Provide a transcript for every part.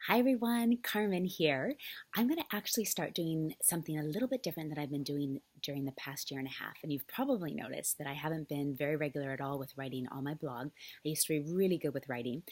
Hi everyone, Carmen here. I'm going to actually start doing something a little bit different than I've been doing during the past year and a half. And you've probably noticed that I haven't been very regular at all with writing on my blog. I used to be really good with writing.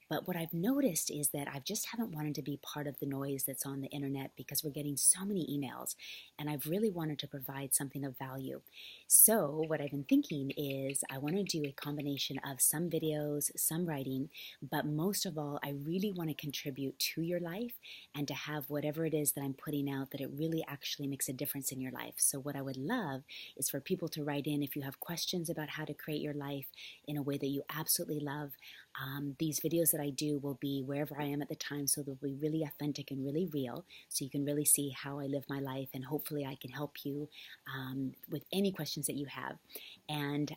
But what I've noticed is that I just haven't wanted to be part of the noise that's on the internet because we're getting so many emails. And I've really wanted to provide something of value. So what I've been thinking is I want to do a combination of some videos, some writing, but most of all, I really want to contribute to your life and to have whatever it is that I'm putting out that it really actually makes a difference in your life. So what I would love is for people to write in if you have questions about how to create your life in a way that you absolutely love. These videos that I do will be wherever I am at the time, so they'll be really authentic and really real, so you can really see how I live my life, and hopefully I can help you with any questions that you have. And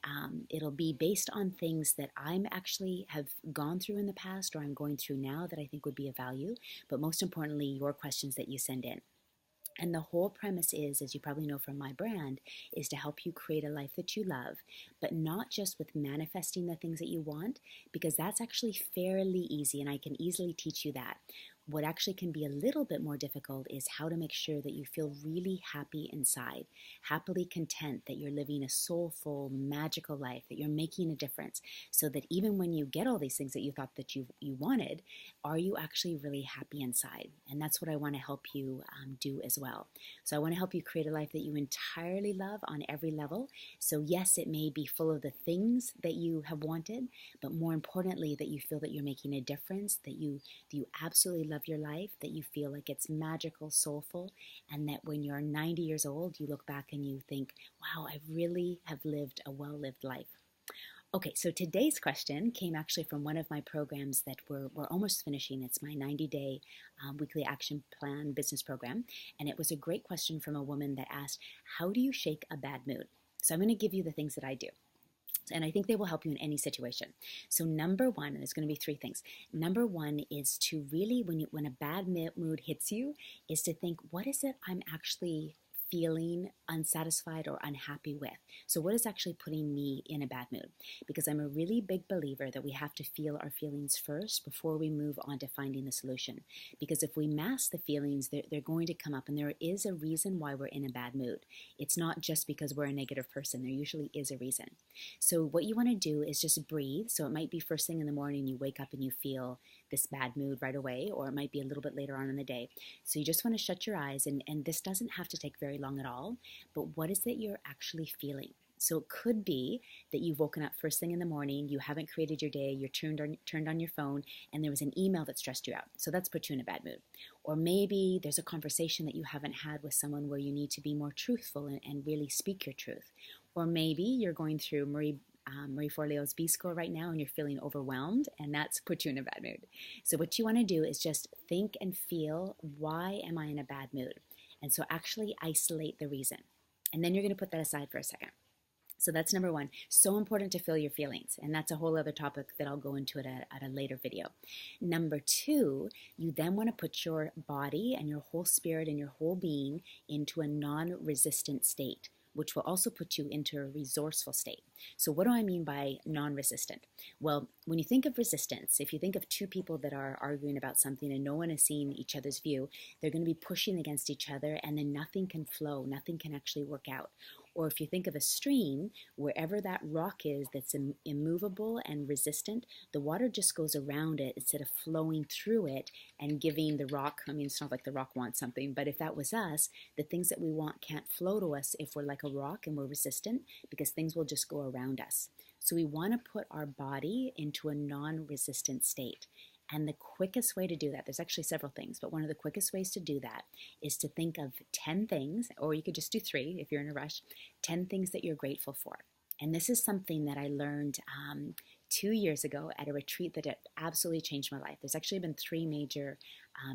it'll be based on things that I'm actually have gone through in the past or I'm going through now that I think would be of value, but most importantly, your questions that you send in. And the whole premise is, as you probably know from my brand, is to help you create a life that you love, but not just with manifesting the things that you want, because that's actually fairly easy and I can easily teach you that. What actually can be a little bit more difficult is how to make sure that you feel really happy inside, happily content, that you're living a soulful, magical life, that you're making a difference, so that even when you get all these things that you thought that you wanted, are you actually really happy inside? And that's what I want to help you do as well. So I want to help you create a life that you entirely love on every level. So yes, it may be full of the things that you have wanted, but more importantly, that you feel that you're making a difference, that you absolutely love your life, that you feel like it's magical, soulful, and that when you're 90 years old, you look back and you think, wow, I really have lived a well-lived life. Okay, so today's question came actually from one of my programs that we're almost finishing. It's my 90-day weekly action plan business program. And it was a great question from a woman that asked, how do you shake a bad mood? So I'm going to give you the things that I do. And I think they will help you in any situation. So number one, and there's going to be three things. Number one is to really, when a bad mood hits you, is to think, what is it I'm actually feeling unsatisfied or unhappy with? So what is actually putting me in a bad mood? Because I'm a really big believer that we have to feel our feelings first before we move on to finding the solution. Because if we mask the feelings, they're going to come up, and there is a reason why we're in a bad mood. It's not just because we're a negative person. There usually is a reason. So what you want to do is just breathe. So it might be first thing in the morning, you wake up and you feel this bad mood right away, or it might be a little bit later on in the day. So you just want to shut your eyes, and this doesn't have to take very long at all, but what is it you're actually feeling? So it could be that you've woken up first thing in the morning, you haven't created your day, you're turned on your phone, and there was an email that stressed you out. So that's put you in a bad mood. Or maybe there's a conversation that you haven't had with someone where you need to be more truthful and really speak your truth. Or maybe you're going through Marie Forleo's B School right now and you're feeling overwhelmed, and that's put you in a bad mood. So what you want to do is just think and feel, why am I in a bad mood? And so actually isolate the reason. And then you're going to put that aside for a second. So that's number one. So important to feel your feelings. And that's a whole other topic that I'll go into at a later video. Number two, you then want to put your body and your whole spirit and your whole being into a non-resistant state, which will also put you into a resourceful state. So what do I mean by non-resistant? Well, when you think of resistance, if you think of two people that are arguing about something and no one is seeing each other's view, they're going to be pushing against each other, and then nothing can flow, nothing can actually work out. Or if you think of a stream, wherever that rock is that's immovable and resistant, the water just goes around it instead of flowing through it and giving the rock, I mean, it's not like the rock wants something, but if that was us, the things that we want can't flow to us if we're like a rock and we're resistant, because things will just go around us. So we want to put our body into a non-resistant state. And the quickest way to do that, there's actually several things, but one of the quickest ways to do that is to think of 10 things, or you could just do 3 if you're in a rush, 10 things that you're grateful for. And this is something that I learned 2 years ago at a retreat that absolutely changed my life. There's actually been 3 major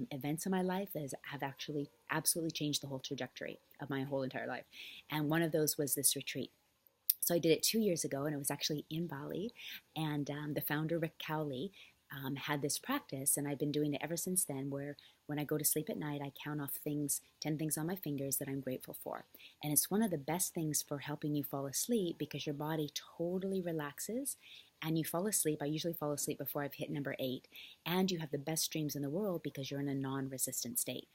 events in my life that have actually absolutely changed the whole trajectory of my whole entire life. And one of those was this retreat. So I did it 2 years ago, and it was actually in Bali. And the founder, Rick Cowley, had this practice, and I've been doing it ever since then, where when I go to sleep at night, I count off 10 things on my fingers that I'm grateful for. And it's one of the best things for helping you fall asleep because your body totally relaxes and you fall asleep. I usually fall asleep before I've hit number 8, and you have the best dreams in the world because you're in a non-resistant state.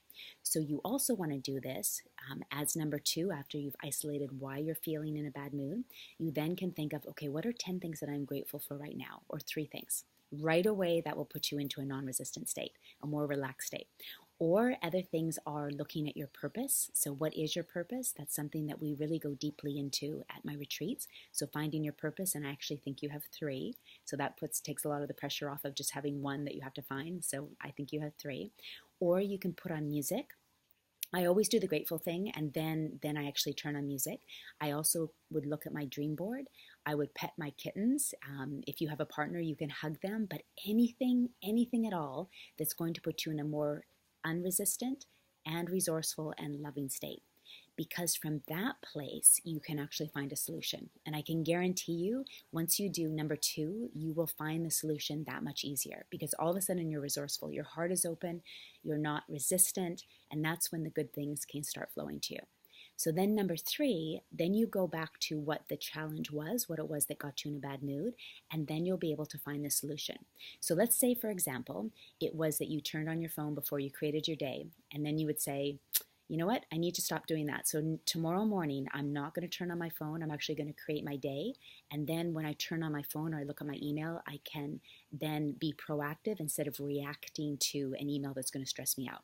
So you also want to do this as number 2 after you've isolated why you're feeling in a bad mood. You then can think of, okay, what are 10 things that I'm grateful for right now, or 3 things. Right away, that will put you into a non-resistant state, a more relaxed state. Or other things are looking at your purpose. So what is your purpose? That's something that we really go deeply into at my retreats. So finding your purpose, and I actually think you have 3. So that takes a lot of the pressure off of just having one that you have to find. So I think you have 3. Or you can put on music. I always do the grateful thing, and then I actually turn on music. I also would look at my dream board. I would pet my kittens. If you have a partner, you can hug them, but anything at all that's going to put you in a more unresistant and resourceful and loving state. Because from that place, you can actually find a solution. And I can guarantee you, once you do number 2, you will find the solution that much easier because all of a sudden you're resourceful. Your heart is open, you're not resistant, and that's when the good things can start flowing to you. So then number 3, then you go back to what the challenge was, what it was that got you in a bad mood, and then you'll be able to find the solution. So let's say, for example, it was that you turned on your phone before you created your day, and then you would say, you know what, I need to stop doing that. So tomorrow morning, I'm not going to turn on my phone. I'm actually going to create my day. And then when I turn on my phone or I look at my email, I can then be proactive instead of reacting to an email that's going to stress me out.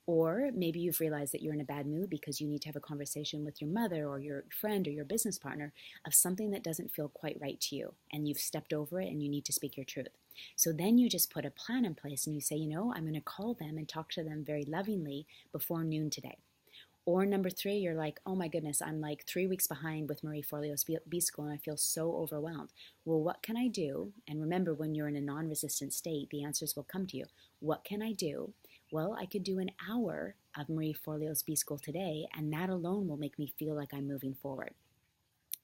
Or maybe you've realized that you're in a bad mood because you need to have a conversation with your mother or your friend or your business partner of something that doesn't feel quite right to you, and you've stepped over it and you need to speak your truth. So then you just put a plan in place and you say, I'm going to call them and talk to them very lovingly before noon today. Or number 3, you're like, oh my goodness, I'm like 3 weeks behind with Marie Forleo's B-School and I feel so overwhelmed. Well, what can I do? And remember, when you're in a non-resistant state, the answers will come to you. What can I do? Well, I could do an hour of Marie Forleo's B-School today, and that alone will make me feel like I'm moving forward.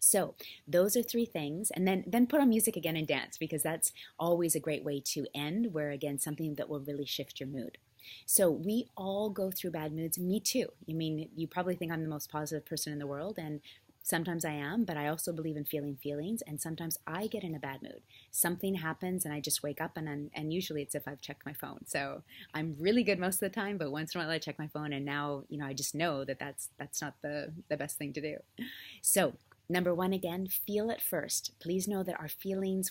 So those are 3 things, and then put on music again and dance, because that's always a great way to end, where again, something that will really shift your mood. So we all go through bad moods. Me too. I mean, you probably think I'm the most positive person in the world, and sometimes I am, but I also believe in feeling feelings, and sometimes I get in a bad mood. Something happens and I just wake up, and usually it's if I've checked my phone. So I'm really good most of the time, but once in a while I check my phone, and now, I just know that that's not the best thing to do. So number 1, again, feel it first. Please know that our feelings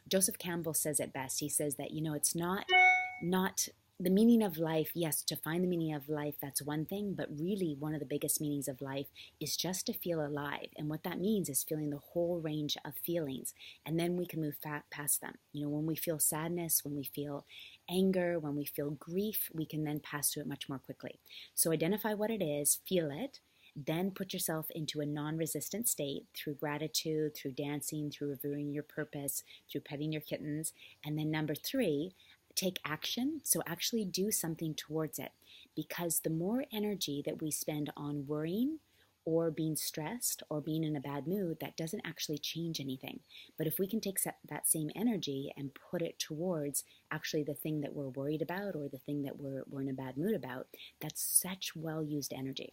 Joseph Campbell says it best. He says that, it's not the meaning of life. Yes, to find the meaning of life, that's one thing, but really one of the biggest meanings of life is just to feel alive. And what that means is feeling the whole range of feelings, and then we can move past them. When we feel sadness, when we feel anger, when we feel grief, we can then pass through it much more quickly. So identify what it is, feel it, then put yourself into a non-resistant state through gratitude, through dancing, through reviewing your purpose, through petting your kittens. And then number 3, take action. So actually do something towards it, because the more energy that we spend on worrying or being stressed or being in a bad mood, that doesn't actually change anything. But if we can take that same energy and put it towards actually the thing that we're worried about or the thing that we're in a bad mood about, that's such well-used energy.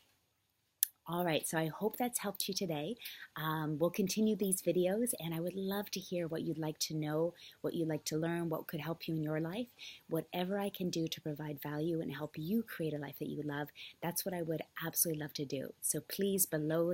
All right, so I hope that's helped you today. We'll continue these videos, and I would love to hear what you'd like to know, what you'd like to learn, what could help you in your life. Whatever I can do to provide value and help you create a life that you love, that's what I would absolutely love to do. So please, below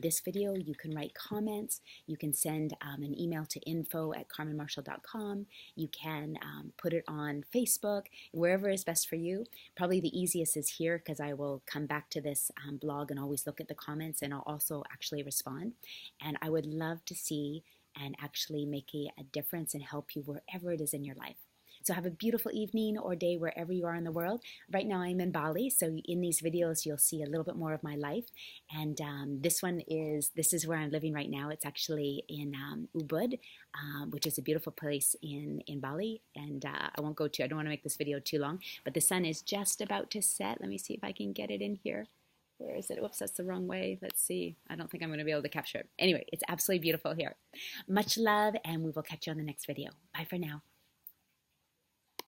this video, you can write comments. You can send an email to info@carmenmarshall.com. You can put it on Facebook, wherever is best for you. Probably the easiest is here, because I will come back to this blog and always look at the comments, and I'll also actually respond. And I would love to see and actually make a difference and help you wherever it is in your life. So have a beautiful evening or day wherever you are in the world. Right now I'm in Bali, so in these videos you'll see a little bit more of my life. And this is where I'm living right now. It's actually in Ubud, which is a beautiful place in Bali. And I don't want to make this video too long, but the sun is just about to set. Let me see if I can get it in here. Where is it? Whoops, that's the wrong way. Let's see. I don't think I'm going to be able to capture it. Anyway, it's absolutely beautiful here. Much love, and we will catch you on the next video. Bye for now.